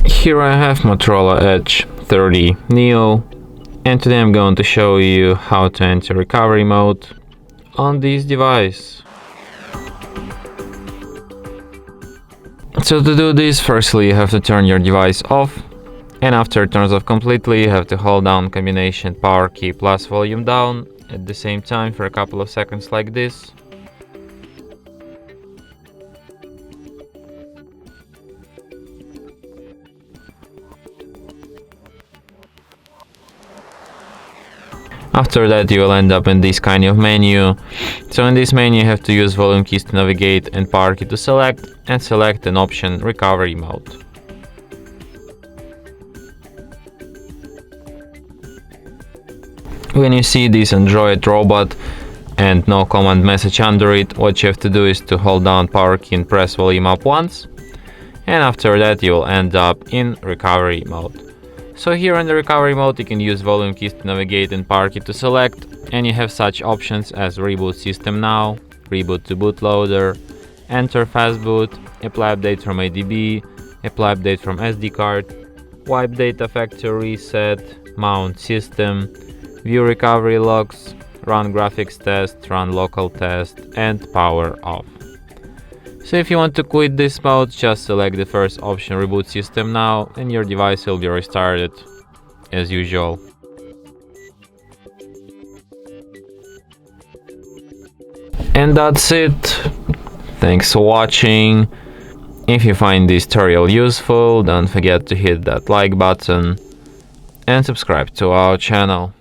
Here I have Motorola Edge 30 Neo, and today I'm going to show you how to enter recovery mode on this device. So to do this, firstly you have to turn your device off, and after it turns off completely you have to hold down combination power key plus volume down at the same time for a couple of seconds like this. After that you will end up in this kind of menu. So in this menu you have to use volume keys to navigate and power key to select, and select an option recovery mode. When you see this Android robot and no command message under it, what you have to do is to hold down power key and press volume up once, and after that you will end up in recovery mode. So here in the recovery mode you can use volume keys to navigate and power key to select, and you have such options as Reboot System Now, Reboot to Bootloader, Enter Fastboot, Apply Update from ADB, Apply Update from SD card, Wipe Data Factory Reset, Mount System, View Recovery Logs, Run Graphics Test, Run Local Test, and Power Off. So if you want to quit this mode, just select the first option, Reboot System Now, and your device will be restarted as usual. And that's it. Thanks for watching. If you find this tutorial useful, don't forget to hit that like button and subscribe to our channel.